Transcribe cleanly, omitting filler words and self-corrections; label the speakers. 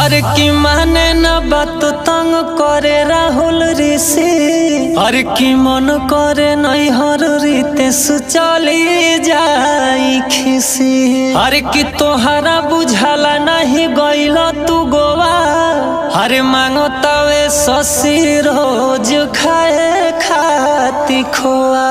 Speaker 1: अरे की माने न बात तंग करे राहुल ऋषि। अरे की मन करे नहीं हर रीते सुचली जाई खिसी। अरे की तोहरा बुझाला नहीं गइल तू गोवा। अरे मांगो तवे शशि रोज खाए खाती खोआ।